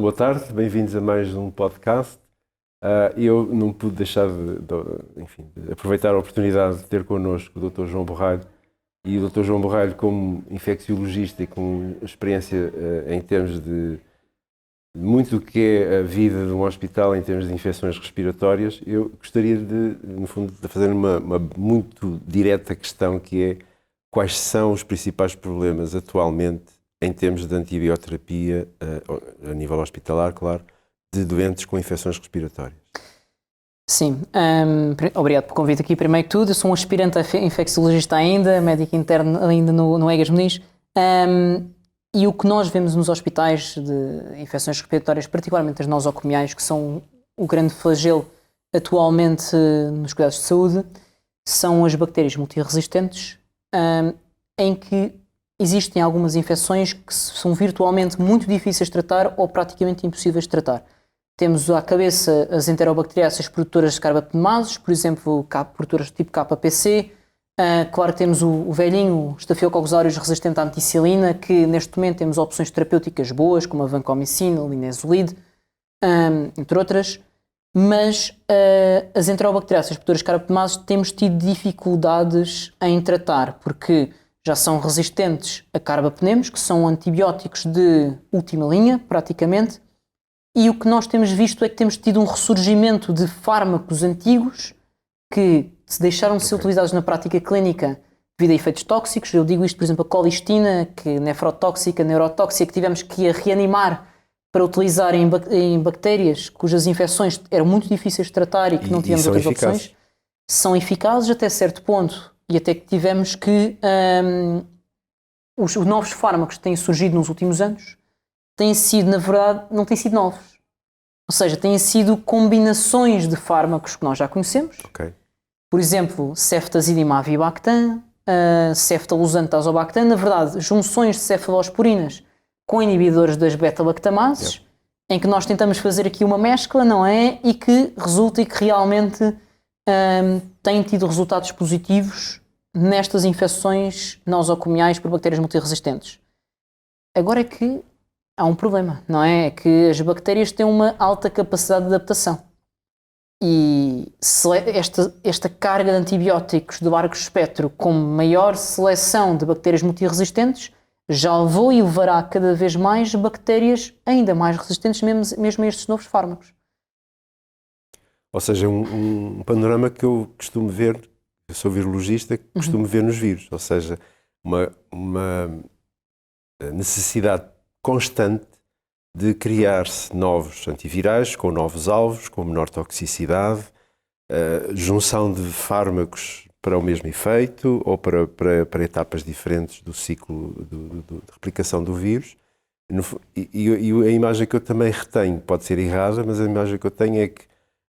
boa tarde, bem-vindos a mais um podcast. Eu não pude deixar de aproveitar a oportunidade de ter connosco o Dr. João Borralho e o Dr. João Borralho, como infecciologista e com experiência em termos de muito do que é a vida de um hospital em termos de infecções respiratórias. Eu gostaria no fundo, de fazer uma muito direta questão, que é: quais são os principais problemas atualmente em termos de antibioterapia, a nível hospitalar, claro, de doentes com infecções respiratórias? Sim, obrigado pelo convite aqui. Primeiro que tudo, eu sou um aspirante a infecciologista ainda, médico interno ainda no Egas Muniz, e o que nós vemos nos hospitais de infecções respiratórias, particularmente as nosocomiais, que são o grande flagelo atualmente nos cuidados de saúde, são as bactérias multiresistentes, em que existem algumas infecções que são virtualmente muito difíceis de tratar ou praticamente impossíveis de tratar. Temos à cabeça as enterobacteriáceas produtoras de carbapnemases, por exemplo, produtoras tipo KPC. Claro que temos o velhinho Staphylococcus aureus resistente à ampicilina, que neste momento temos opções terapêuticas boas, como a vancomicina, a linezolid, entre outras. Mas as enterobacteriáceas produtoras de carbapnemases temos tido dificuldades em tratar, porque já são resistentes a carbapenemos, que são antibióticos de última linha, praticamente. E o que nós temos visto é que temos tido um ressurgimento de fármacos antigos que se deixaram de ser utilizados na prática clínica devido a efeitos tóxicos. Eu digo isto, por exemplo, a colistina, que é nefrotóxica, neurotóxica, que tivemos que reanimar para utilizar em bactérias cujas infecções eram muito difíceis de tratar e que não tínhamos outras opções. São eficazes até certo ponto, e até que tivemos que os novos fármacos que têm surgido nos últimos anos têm sido, na verdade, não têm sido novos. Ou seja, têm sido combinações de fármacos que nós já conhecemos. Okay. Por exemplo, ceftazidime avibactam, ceftalozano tazobactam, na verdade, junções de cefalosporinas com inibidores das beta-lactamases, em que nós tentamos fazer aqui uma mescla, não é? E que resulta e que realmente tem tido resultados positivos nestas infecções nosocomiais por bactérias multiresistentes. Agora é que há um problema, não é? É que as bactérias têm uma alta capacidade de adaptação. E esta carga de antibióticos de largo espectro com maior seleção de bactérias multiresistentes já levou e levará cada vez mais bactérias ainda mais resistentes mesmo a estes novos fármacos. Ou seja, um panorama que eu costumo ver, eu sou virologista, costumo ver nos vírus. Ou seja, uma necessidade constante de criar-se novos antivirais com novos alvos, com menor toxicidade, junção de fármacos para o mesmo efeito ou para etapas diferentes do ciclo de replicação do vírus. E a imagem que eu também retenho, pode ser errada, mas a imagem que eu tenho é que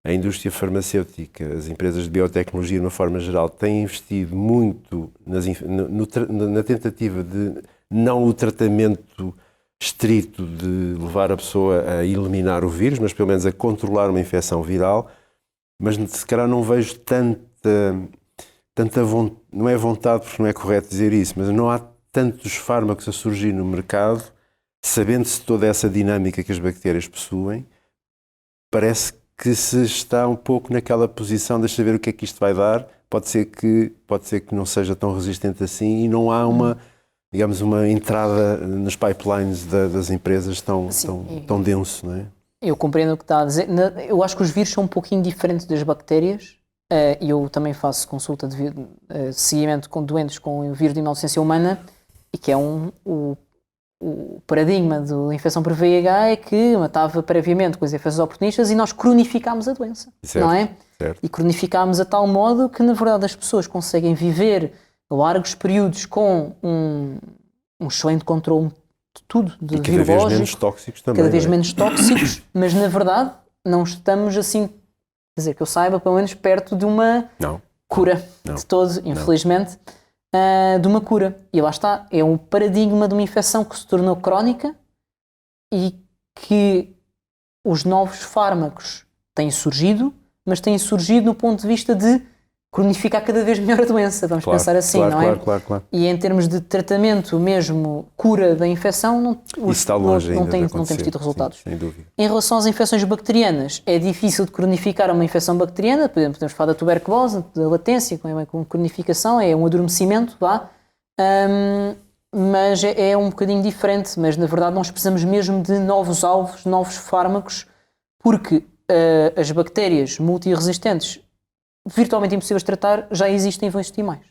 a indústria farmacêutica, as empresas de biotecnologia, de uma forma geral, têm investido muito na tentativa de não o tratamento estrito de levar a pessoa a eliminar o vírus, mas pelo menos a controlar uma infecção viral. Mas se calhar não vejo tanta vontade, não é vontade porque não é correto dizer isso, mas não há tantos fármacos a surgir no mercado, sabendo-se toda essa dinâmica que as bactérias possuem. Parece que se está um pouco naquela posição, deixa ver o que é que isto vai dar, pode ser que não seja tão resistente assim, e não há uma entrada nos pipelines das empresas tão denso, não é? Eu compreendo o que está a dizer. Eu acho que os vírus são um pouquinho diferentes das bactérias. Eu também faço consulta de seguimento com doentes com o vírus de imunodeficiência humana, e que é o paradigma da infecção por VIH é que matava previamente com as infecções oportunistas e nós cronificámos a doença, certo, não é? Certo. E cronificámos a tal modo que, na verdade, as pessoas conseguem viver largos períodos com um excelente controle de tudo, de cada vez menos tóxicos também. Cada vez menos tóxicos, mas, na verdade, não estamos assim, quer dizer, que eu saiba, pelo menos perto de uma cura de todo, infelizmente. De uma cura. E lá está, é um paradigma de uma infecção que se tornou crónica e que os novos fármacos têm surgido, mas têm surgido no ponto de vista de cronificar cada vez melhor a doença, vamos pensar assim, não é? Claro. E em termos de tratamento mesmo, cura da infecção, Isso está longe ainda de não acontecer. temos tido resultados. Sim, sem dúvida. Em relação às infecções bacterianas, é difícil de cronificar uma infecção bacteriana, podemos falar da tuberculose, da latência, com cronificação, é um adormecimento, vá. Mas é um bocadinho diferente, mas na verdade nós precisamos mesmo de novos alvos, novos fármacos, porque as bactérias multiresistentes, virtualmente impossíveis de tratar, já existem e vão existir mais.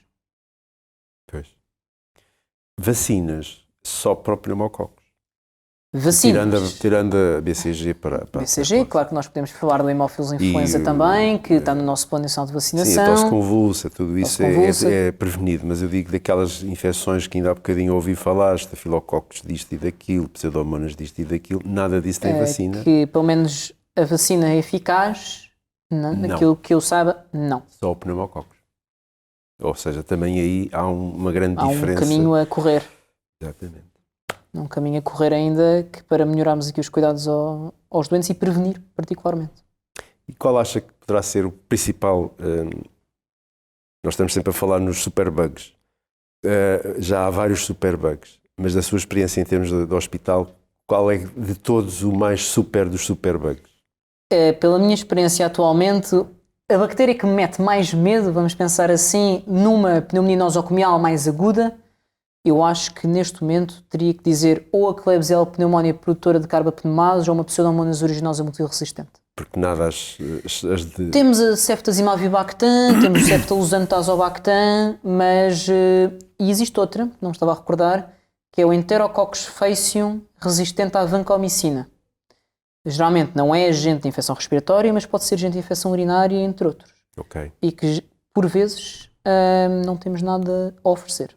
Pois. Vacinas só para o pneumococos. Vacinas. Tirando a BCG para BCG, claro que nós podemos falar do hemófilos influenza também, que está no nosso plano nacional de vacinação. Sim, a tosse convulsa, tudo isso é prevenido, mas eu digo daquelas infecções que ainda há bocadinho ouvi falar, estafilococos disto e daquilo, pseudomonas disto e daquilo, nada disso tem vacina. Que pelo menos a vacina é eficaz, naquilo que eu saiba, não. Só o pneumococos. Ou seja, também aí há uma grande diferença. Há um caminho a correr. Exatamente. Um caminho a correr ainda para melhorarmos aqui os cuidados aos doentes e prevenir particularmente. E qual acha que poderá ser o principal... nós estamos sempre a falar nos superbugs. Já há vários superbugs, mas da sua experiência em termos de hospital, qual é de todos o mais super dos superbugs? Pela minha experiência atualmente, a bactéria que me mete mais medo, vamos pensar assim, numa pneumonia nosocomial mais aguda, eu acho que neste momento teria que dizer ou a Klebsiella pneumónia produtora de carbapneumases ou uma Pseudomonas aeruginosa multiresistente. Porque nada as de... Temos a Ceftazimavibactam, temos o Ceftoluzano-Tazobactam, mas e existe outra, não estava a recordar, que é o Enterococcus faecium resistente à vancomicina. Geralmente não é agente de infecção respiratória, mas pode ser agente de infecção urinária, entre outros. Ok. E que, por vezes, não temos nada a oferecer.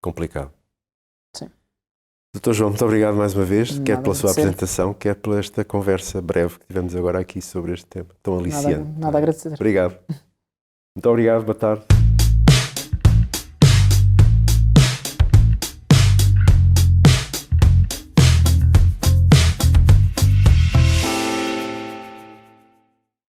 Complicado. Sim. Doutor João, muito obrigado mais uma vez, quer pela sua agradecer. apresentação, quer pela esta conversa breve que tivemos agora aqui sobre este tema tão aliciante. Nada a agradecer. Obrigado. Muito obrigado, boa tarde.